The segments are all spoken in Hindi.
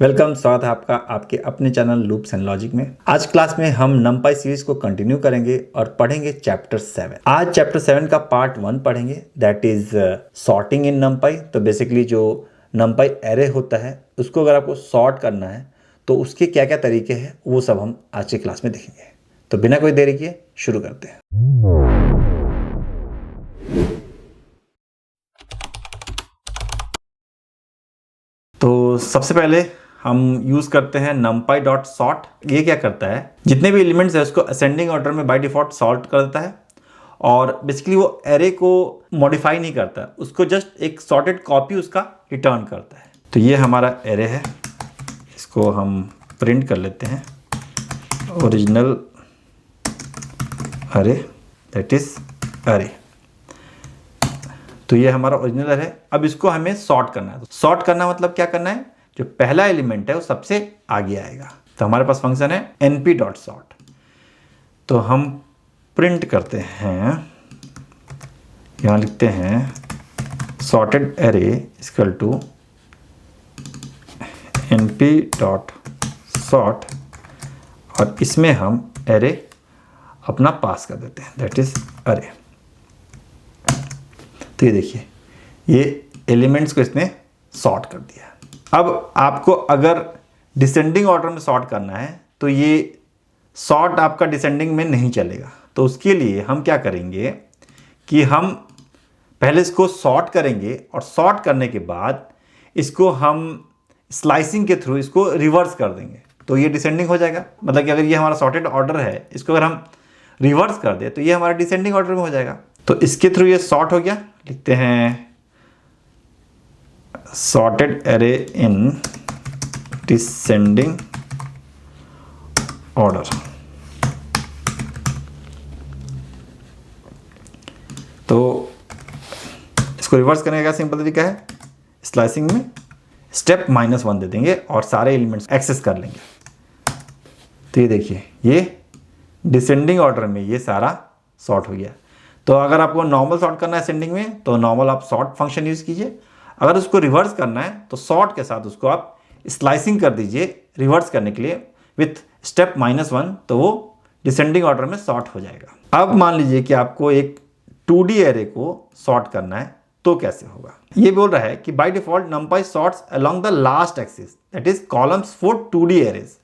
वेलकम, स्वागत है आपका आपके अपने चैनल लूप्स एंड लॉजिक में। आज क्लास में हम नंपाई सीरीज को कंटिन्यू करेंगे और पढ़ेंगे चैप्टर 7। आज चैप्टर 7 का पार्ट 1 पढ़ेंगे, दैट इज सॉर्टिंग इन नंपाई। तो बेसिकली जो नंपाई एरे होता है उसको अगर आपको सॉर्ट करना है तो उसके क्या क्या तरीके हैं वो सब हम आज की क्लास में देखेंगे। तो बिना कोई देरी किए शुरू करते हैं। तो सबसे पहले हम यूज करते हैं numpy.sort। ये क्या करता है, जितने भी एलिमेंट्स है उसको असेंडिंग ऑर्डर में बाय डिफॉल्ट सॉर्ट कर देता है और बेसिकली वो एरे को मॉडिफाई नहीं करता, उसको जस्ट एक सॉर्टेड कॉपी उसका रिटर्न करता है। तो ये हमारा एरे है, इसको हम प्रिंट कर लेते हैं ओरिजिनल अरे, दैट इज अरे। तो ये हमारा ओरिजिनल अरे है। अब इसको हमें सॉर्ट करना है। तो सॉर्ट करना मतलब क्या करना है, जो पहला एलिमेंट है वो सबसे आगे आएगा। तो हमारे पास फंक्शन है np.sort। तो हम प्रिंट करते हैं, यहाँ लिखते हैं sorted array equal to np.sort और इसमें हम एरे अपना पास कर देते हैं, दैट इज अरे। तो ये देखिए, ये एलिमेंट्स को इसने सॉर्ट कर दिया। अब आपको अगर डिसेंडिंग ऑर्डर में सॉर्ट करना है तो ये सॉर्ट आपका डिसेंडिंग में नहीं चलेगा। तो उसके लिए हम क्या करेंगे कि हम पहले इसको सॉर्ट करेंगे और सॉर्ट करने के बाद इसको हम स्लाइसिंग के थ्रू इसको रिवर्स कर देंगे। तो ये डिसेंडिंग हो जाएगा। मतलब कि अगर ये हमारा सॉर्टेड ऑर्डर है, इसको अगर हम रिवर्स कर दे तो ये हमारा डिसेंडिंग ऑर्डर में हो जाएगा। तो इसके थ्रू ये सॉर्ट हो गया। लिखते हैं sorted array in descending order। तो इसको रिवर्स करने का सिंपल तरीका है, स्लाइसिंग में स्टेप -1 दे देंगे और सारे एलिमेंट्स एक्सेस कर लेंगे। तो ये देखिए, ये डिसेंडिंग ऑर्डर में ये सारा सॉर्ट हो गया। तो अगर आपको नॉर्मल सॉर्ट करना है असेंडिंग में तो नॉर्मल आप सॉर्ट फंक्शन यूज कीजिए। अगर उसको रिवर्स करना है तो सॉर्ट के साथ उसको आप स्लाइसिंग कर दीजिए रिवर्स करने के लिए विथ स्टेप -1, तो वो डिसेंडिंग ऑर्डर में सॉर्ट हो जाएगा। अब मान लीजिए कि आपको एक 2D एरे को सॉर्ट करना है, तो कैसे होगा। ये बोल रहा है कि by default numpy sorts along the last axis, that is columns for 2D arrays।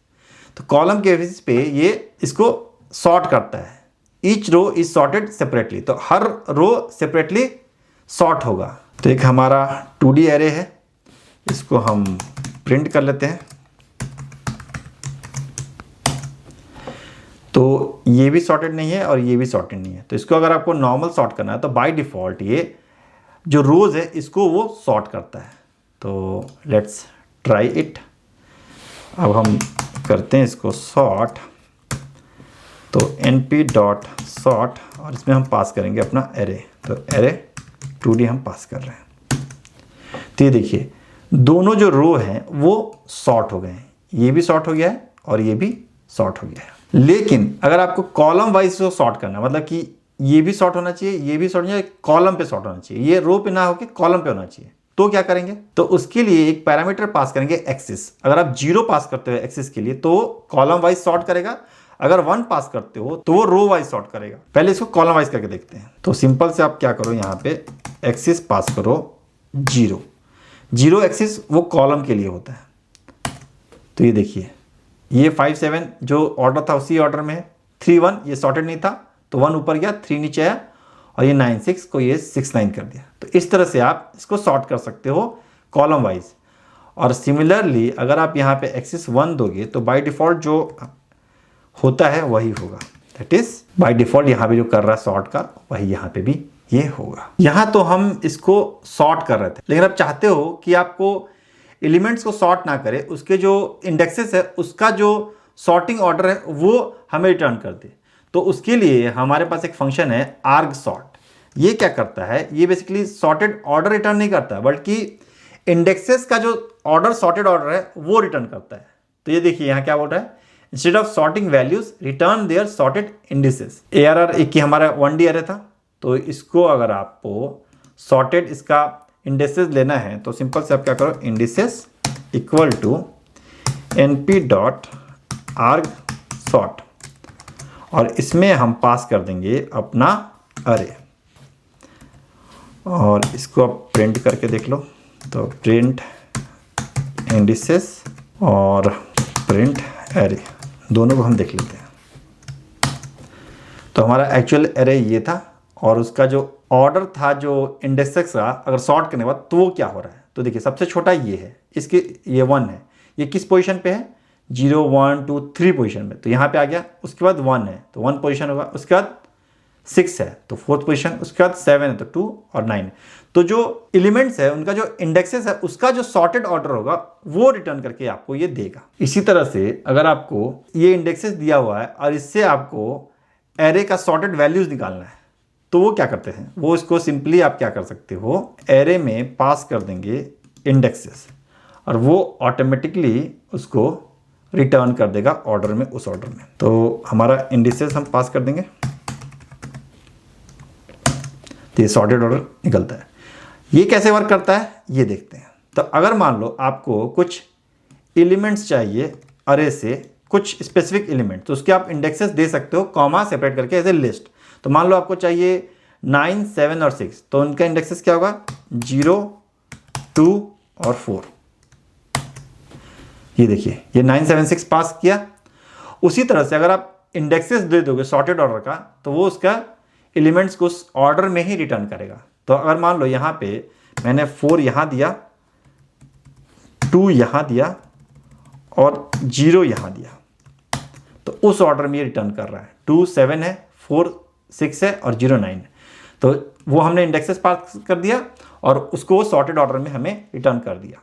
तो कॉलम के बेसिस पे ये इसको सॉर्ट करता है। Each row is sorted separately, तो हर रो सेपरेटली सॉर्ट होगा। तो एक हमारा 2D एरे है, इसको हम प्रिंट कर लेते हैं। तो ये भी सॉर्टेड नहीं है और ये भी सॉर्टेड नहीं है। तो इसको अगर आपको नॉर्मल सॉर्ट करना है तो बाय डिफॉल्ट ये जो रोज है इसको वो सॉर्ट करता है। तो लेट्स ट्राई इट। अब हम करते हैं इसको सॉर्ट। तो np.sort और इसमें हम पास करेंगे अपना एरे। तो एरे 2D हम पास कर रहे हैं। तो ये देखिए, दोनों जो रो हैं वो सॉर्ट हो गए हैं, ये भी सॉर्ट हो गया है और ये भी सॉर्ट हो गया है। लेकिन अगर आपको कॉलम वाइज को सॉर्ट करना है, मतलब कि ये भी सॉर्ट होना चाहिए, ये भी सॉर्ट होना चाहिए, कॉलम पे सॉर्ट होना चाहिए, ये रो पे ना होकर कॉलम पे होना चाहिए, तो क्या करेंगे। तो उसके लिए एक पैरामीटर पास करेंगे एक्सिस। अगर आप 0 पास करते हो एक्सिस के लिए तो कॉलम वाइज सॉर्ट करेगा, अगर 1 पास करते हो तो वो रो वाइज सॉर्ट करेगा। पहले इसको कॉलम वाइज करके देखते हैं। तो सिंपल से आप क्या करो, यहाँ पे एक्सिस पास करो 0 एक्सिस वो कॉलम के लिए होता है। तो ये देखिए, ये 5 7 जो ऑर्डर था उसी ऑर्डर में है। 3 1 ये सॉर्टेड नहीं था तो 1 ऊपर गया, 3 नीचे आया और ये 9 6 को ये 6 9 कर दिया। तो इस तरह से आप इसको सॉर्ट कर सकते हो कॉलम वाइज। और सिमिलरली अगर आप यहाँ पे एक्सिस 1 दोगे तो बाय डिफॉल्ट जो होता है वही होगा, दैट इज बाय डिफॉल्ट यहाँ पे जो कर रहा है सॉर्ट का वही यहाँ पे भी ये होगा। यहाँ तो हम इसको सॉर्ट कर रहे थे, लेकिन आप चाहते हो कि आपको एलिमेंट्स को सॉर्ट ना करे, उसके जो इंडेक्सेस है उसका जो सॉर्टिंग ऑर्डर है वो हमें रिटर्न कर दे। तो उसके लिए हमारे पास एक फंक्शन है argsort। ये क्या करता है, ये बेसिकली सॉर्टेड ऑर्डर रिटर्न नहीं करता बल्कि इंडेक्सेस का जो ऑर्डर सॉर्टेड ऑर्डर है वो रिटर्न करता है। तो ये देखिए यहाँ क्या बोल रहा है, instead of sorting values return their sorted indices. ARR एक ही हमारा 1D एरे था, तो इसको अगर आपको सॉर्टेड इसका इंडिसेस लेना है तो सिंपल से आप क्या करो, indices equal to np dot argsort, और इसमें हम पास कर देंगे अपना अरे, और इसको आप प्रिंट करके देख लो। तो प्रिंट इंडिसेस और प्रिंट एरे, दोनों को हम देख लेते हैं। तो हमारा एक्चुअल एरे ये था, और उसका जो ऑर्डर था जो इंडेक्सेस का, अगर सॉर्ट करने के बाद तो वो क्या हो रहा है। तो देखिए सबसे छोटा ये है, इसके ये 1 है, ये किस पोजीशन पे है, 0 1 2 3 पोजीशन में, तो यहाँ पे आ गया। उसके बाद 1 है तो 1 पोजीशन होगा, उसके बाद 6 है तो 4th पोजीशन, उसके बाद 7 है तो 2 और 9 है। तो जो एलिमेंट्स है उनका जो इंडेक्सेस है उसका जो सॉर्टेड ऑर्डर होगा वो रिटर्न करके आपको ये देगा। इसी तरह से अगर आपको ये इंडेक्सेस दिया हुआ है और इससे आपको एरे का सॉर्टेड वैल्यूज निकालना है, तो वो क्या करते हैं, वो इसको सिंपली आप क्या कर सकते हो, एरे में पास कर देंगे इंडेक्सेस, और वो ऑटोमेटिकली उसको रिटर्न कर देगा ऑर्डर में, उस ऑर्डर में। तो हमारा इंडिसेस हम पास कर देंगे तो ये सॉर्टेड ऑर्डर निकलता है। ये कैसे वर्क करता है ये देखते हैं। तो अगर मान लो आपको कुछ एलिमेंट्स चाहिए अरे से, कुछ स्पेसिफिक एलिमेंट, तो उसके आप इंडेक्सेस दे सकते हो कॉमा सेपरेट करके एज ए लिस्ट। तो मान लो आपको चाहिए 9 7 और 6, तो उनका इंडेक्सेस क्या होगा, 0 2 और 4। ये देखिए ये 9 7 6 पास किया। उसी तरह से अगर आप इंडेक्सेस दे दोगे सॉर्टेड ऑर्डर का, तो वो उसका एलिमेंट्स को उस ऑर्डर में ही रिटर्न करेगा। तो अगर मान लो यहाँ पे मैंने 4 यहाँ दिया, 2 यहाँ दिया और 0 यहाँ दिया, तो उस ऑर्डर में ये रिटर्न कर रहा है। 2 7 है, 4 6 है और 0 9 है। तो वो हमने इंडेक्सेस पास कर दिया और उसको सॉर्टेड ऑर्डर में हमें रिटर्न कर दिया।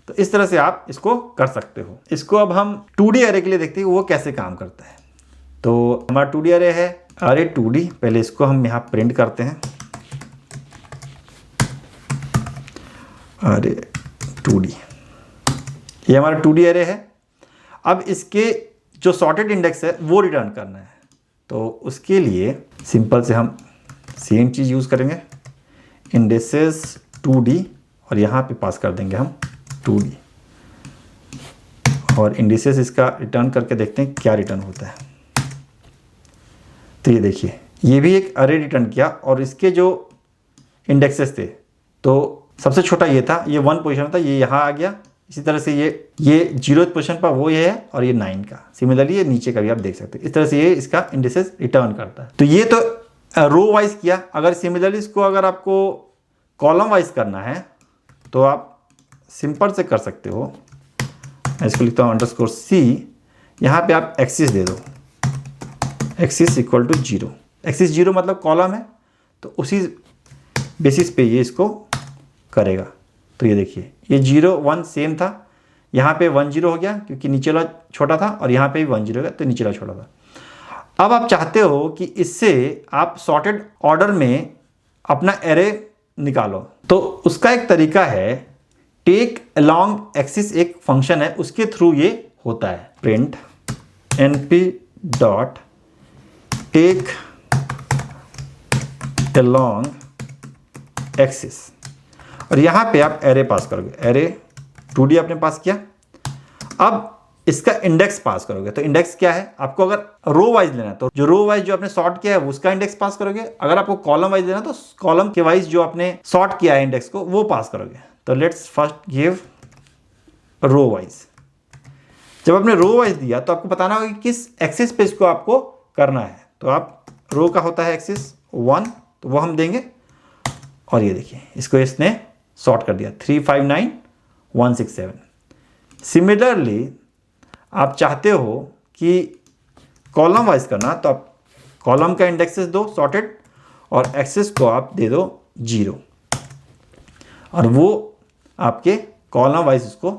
तो इस तरह से आप इसको कर सकते हो। इसको अब हम 2D अरे के लिए देखते हैं वो कैसे काम करता है। तो हमारा 2D अरे है, अरे 2D, पहले इसको हम यहाँ प्रिंट करते हैं, अरे 2D, ये हमारा 2D अरे है। अब इसके जो सॉर्टेड इंडेक्स है वो रिटर्न करना है। तो उसके लिए सिंपल से हम सेम चीज़ यूज़ करेंगे, इंडेक्सेस 2D, और यहाँ पे पास कर देंगे हम 2D, और इंडिसेस इसका रिटर्न करके देखते हैं क्या रिटर्न होता है। तो ये देखिए ये भी एक अरे रिटर्न किया, और इसके जो इंडेक्सेस थे तो सबसे छोटा ये था, ये 1 पोजीशन था, ये यहाँ आ गया। इसी तरह से ये 0th पोजीशन पर वो ये है, और ये 9 का। सिमिलरली ये नीचे का भी आप देख सकते हैं। इस तरह से ये इसका इंडिसेस रिटर्न करता है। तो ये तो रो वाइज किया। अगर सिमिलरली इसको अगर आपको कॉलम वाइज करना है तो आप सिंपल से कर सकते हो। मैं इसको लिखता हूँ _c, यहाँ पे आप एक्सिस दे दो, एक्सिस इक्वल टू 0। एक्सिस 0 मतलब कॉलम है, तो उसी बेसिस पे ये इसको करेगा। तो ये देखिए ये 0 1 सेम था, यहाँ पे 1 0 हो गया क्योंकि नीचे वाला छोटा था, और यहाँ पे भी 1 0 हो गया तो नीचे वाला छोटा था। अब आप चाहते हो कि इससे आप सॉर्टेड ऑर्डर में अपना एरे निकालो, तो उसका एक तरीका है, टेक अलोंग एक्सिस एक फंक्शन है, उसके थ्रू ये होता है। Print np dot take along axis, और यहाँ पे आप एरे पास करोगे। एरे 2D आपने पास किया। अब इसका इंडेक्स पास करोगे। तो इंडेक्स क्या है, आपको अगर रो वाइज लेना है तो जो रो वाइज जो आपने सॉर्ट किया है उसका इंडेक्स पास करोगे। अगर आपको कॉलम वाइज लेना है तो कॉलम के वाइज जो आपने सॉर्ट किया है इंडेक्स को वो पास करोगे। तो let's first give row wise. जब आपने रो वाइज दिया तो आपको बताना होगा कि किस एक्सिस पे इसको आपको करना है। तो आप रो का होता है एक्सिस 1, तो वो हम देंगे, और ये देखिए इसको इसने सॉर्ट कर दिया 3 5 9 1 6 7। सिमिलरली आप चाहते हो कि कॉलम वाइज करना, तो आप कॉलम का इंडेक्सेस दो सॉर्टेड, और एक्सेस को आप दे दो 0, और वो आपके कॉलम वाइज उसको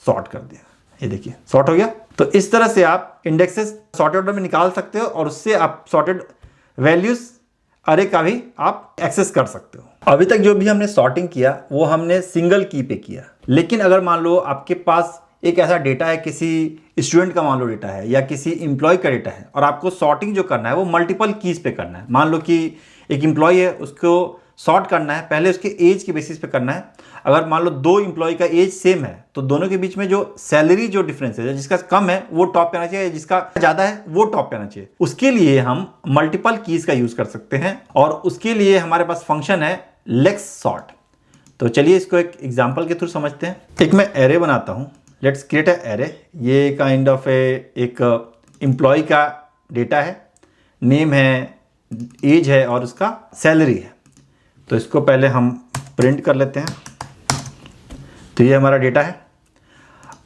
सॉर्ट कर दिया। ये देखिए सॉर्ट हो गया। तो इस तरह से आप इंडेक्सेस सॉर्टेड ऑर्डर में निकाल सकते हो, और उससे आप सॉर्टेड वैल्यूज अरे का भी आप एक्सेस कर सकते हो। अभी तक जो भी हमने सॉर्टिंग किया वो हमने सिंगल की पे किया, लेकिन अगर मान लो आपके पास एक ऐसा डेटा है, किसी स्टूडेंट का मान लो डेटा है या किसी एम्प्लॉय का डेटा है, और आपको सॉर्टिंग जो करना है वो मल्टीपल कीज पे करना है। मान लो कि एक एम्प्लॉय है, उसको सॉर्ट करना है पहले उसके एज के बेसिस पे करना है। अगर मान लो 2 एम्प्लॉय का एज सेम है तो दोनों के बीच में जो सैलरी जो डिफरेंस है, जिसका कम है वो टॉप पे आना चाहिए, जिसका ज़्यादा है वो टॉप पे आना चाहिए। उसके लिए हम मल्टीपल कीज का यूज़ कर सकते हैं और उसके लिए हमारे पास फंक्शन है लेट्स सॉर्ट। तो चलिए इसको एक एग्जाम्पल के थ्रू समझते हैं। एक मैं एरे बनाता हूँ, लेट्स क्रिएट ए एरे। ये काइंड ऑफ एक एम्प्लॉय का डेटा है, नेम है, एज है और उसका सैलरी है। तो इसको पहले हम प्रिंट कर लेते हैं। तो ये हमारा डेटा है।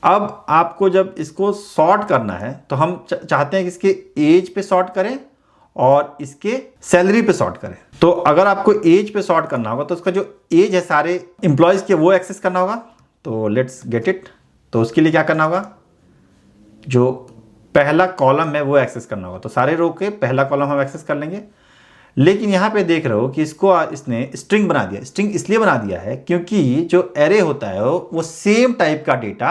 अब आपको जब इसको सॉर्ट करना है तो हम चाहते हैं कि इसके एज पे सॉर्ट करें और इसके सैलरी पे सॉर्ट करें। तो अगर आपको एज पे सॉर्ट करना होगा तो उसका जो एज है सारे एम्प्लॉयज़ के वो एक्सेस करना होगा। तो लेट्स गेट इट। तो उसके लिए क्या करना होगा, जो पहला कॉलम है वो एक्सेस करना होगा। तो सारे रो के पहला कॉलम हम एक्सेस कर लेंगे। लेकिन यहाँ पे देख रहे हो कि इसको इसने स्ट्रिंग बना दिया। स्ट्रिंग इसलिए बना दिया है क्योंकि जो एरे होता है वो सेम टाइप का डेटा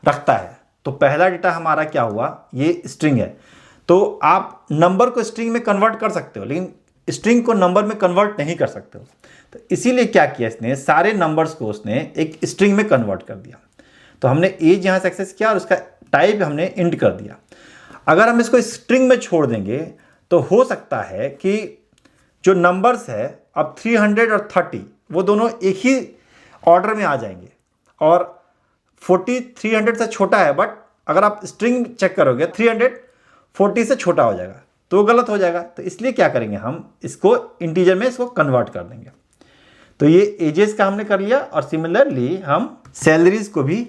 रखता है। तो पहला डेटा हमारा क्या हुआ, ये स्ट्रिंग है। तो आप नंबर को स्ट्रिंग में कन्वर्ट कर सकते हो लेकिन स्ट्रिंग को नंबर में कन्वर्ट नहीं कर सकते हो। तो इसीलिए क्या किया इसने, सारे नंबर्स को उसने एक स्ट्रिंग में कन्वर्ट कर दिया। तो हमने एज यहाँ से एक्सेस किया और उसका टाइप हमने इंट कर दिया। अगर हम इसको स्ट्रिंग में छोड़ देंगे तो हो सकता है कि जो नंबर्स है अब 300 और 30 वो दोनों एक ही ऑर्डर में आ जाएंगे और 40 300 से छोटा है, बट अगर आप स्ट्रिंग चेक करोगे 300 40 से छोटा हो जाएगा तो वो गलत हो जाएगा। तो इसलिए क्या करेंगे, हम इसको इंटीजर में इसको कन्वर्ट कर देंगे। तो ये एजेस का हमने कर लिया और सिमिलरली हम सैलरीज को भी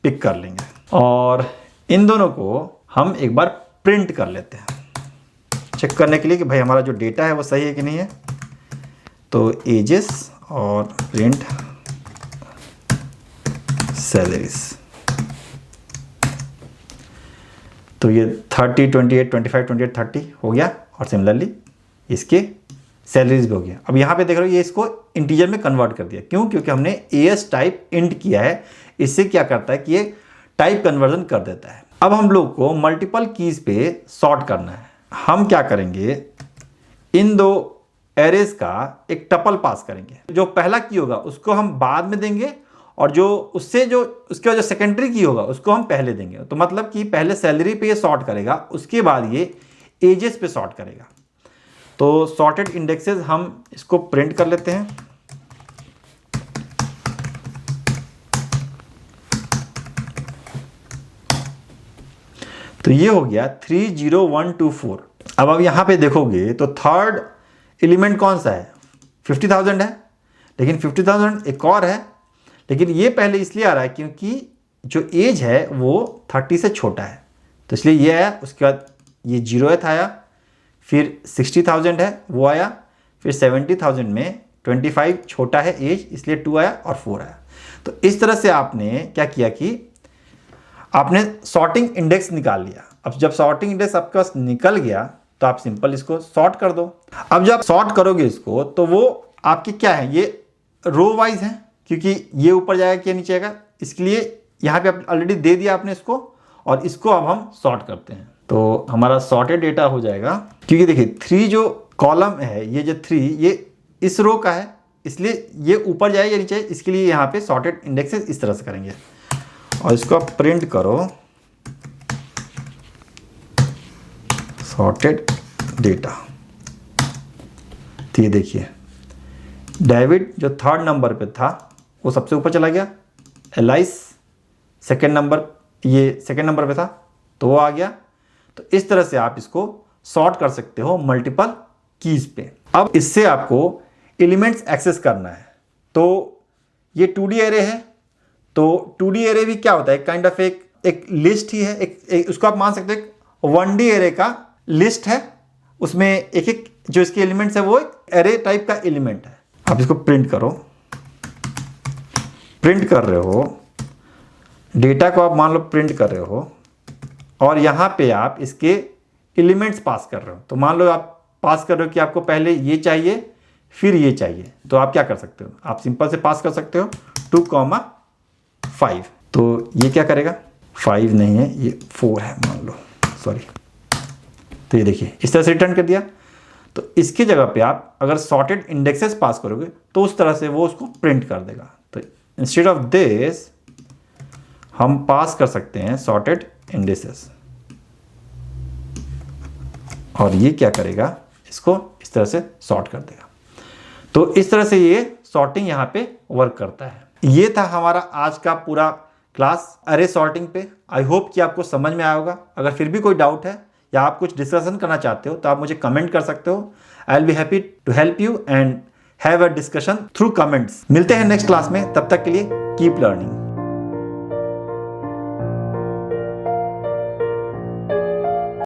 पिक कर लेंगे और इन दोनों को हम एक बार प्रिंट कर लेते हैं चेक करने के लिए कि भाई हमारा जो डेटा है वो सही है कि नहीं है। तो एजेस और प्रिंट सैलरीज। तो ये 30 28 25 28 30 हो गया और सिमिलरली इसके सैलरीज भी हो गया। अब यहाँ पे देख रहे हो ये इसको इंटीजर में कन्वर्ट कर दिया। क्यों? क्योंकि हमने एएस टाइप इंट किया है। इससे क्या करता है कि ये टाइप कन्वर्जन कर देता है। अब हम लोग को मल्टीपल कीज पे सॉर्ट करना है। हम क्या करेंगे, इन दो एरेज का एक टपल पास करेंगे। जो पहला की होगा उसको हम बाद में देंगे और जो उससे जो उसके जो सेकेंडरी की होगा उसको हम पहले देंगे। तो मतलब कि पहले सैलरी पे ये सॉर्ट करेगा, उसके बाद ये एजेस पे सॉर्ट करेगा। तो सॉर्टेड इंडेक्सेस हम इसको प्रिंट कर लेते हैं। तो ये हो गया 30124। अब यहाँ पे देखोगे तो थर्ड एलिमेंट कौन सा है, 50,000 है। लेकिन 50,000 एक और है, लेकिन ये पहले इसलिए आ रहा है क्योंकि जो एज है वो 30 से छोटा है। तो इसलिए ये आया। उसके बाद ये 0th आया, फिर 60,000 है वो आया, फिर 70,000 में 25 छोटा है एज इसलिए 2 आया और 4 आया। तो इस तरह से आपने क्या किया कि आपने सॉर्टिंग इंडेक्स निकाल लिया। अब जब सॉर्टिंग इंडेक्स आपके पास निकल गया तो आप सिंपल इसको सॉर्ट कर दो। अब जब आप सॉर्ट करोगे इसको तो वो आपके क्या है, ये रो वाइज है क्योंकि ये ऊपर जाएगा क्या नीचे आएगा, इसके लिए यहाँ पे आप ऑलरेडी दे दिया आपने इसको और इसको अब हम सॉर्ट करते हैं। तो हमारा सॉर्टेड डेटा हो जाएगा क्योंकि देखिए 3 जो कॉलम है, ये जो 3 ये इस रो का है इसलिए ये ऊपर जाए या नीचे, इसके लिए यहाँ पे सॉर्टेड इंडेक्सेस इस तरह से करेंगे और इसको आप प्रिंट करो सॉर्टेड डेटा। तो ये देखिए डेविड जो 3rd नंबर पे था वो सबसे ऊपर चला गया, एलाइस सेकेंड नंबर पे था तो वो आ गया। तो इस तरह से आप इसको सॉर्ट कर सकते हो मल्टीपल कीज पे। अब इससे आपको एलिमेंट्स एक्सेस करना है। तो ये 2D एरे है। तो 2D एरे भी क्या होता है, काइंड ऑफ एक लिस्ट ही है, एक उसको आप मान सकते हो 1D एरे का लिस्ट है। उसमें एक एक जो इसके एलिमेंट्स है वो एक एरे टाइप का एलिमेंट है। आप इसको प्रिंट करो, प्रिंट कर रहे हो डेटा को, आप मान लो प्रिंट कर रहे हो और यहाँ पे आप इसके एलिमेंट्स पास कर रहे हो। तो मान लो आप पास कर रहे हो कि आपको पहले ये चाहिए फिर ये चाहिए, तो आप क्या कर सकते हो, आप सिंपल से पास कर सकते हो 2,5। तो ये क्या करेगा, 5 नहीं है ये 4 है मान लो, सॉरी। तो ये देखिए इस तरह से रिटर्न कर दिया। तो इसकी जगह पे आप अगर सॉर्टेड इंडेक्सेस पास करोगे तो उस तरह से वो उसको प्रिंट कर देगा। तो इंस्टेड ऑफ दिस हम पास कर सकते हैं सॉर्टेड इंडेक्सेस, और ये क्या करेगा, इसको इस तरह से सॉर्ट कर देगा। तो इस तरह से ये सॉर्टिंग यहाँ पे वर्क करता है। ये था हमारा आज का पूरा क्लास अरे सॉर्टिंग पे। आई होप कि आपको समझ में आया होगा। अगर फिर भी कोई डाउट है या आप कुछ डिस्कशन करना चाहते हो तो आप मुझे कमेंट कर सकते हो। I will be happy to help you and have a discussion through comments. मिलते हैं नेक्स्ट क्लास में, तब तक के लिए कीप लर्निंग।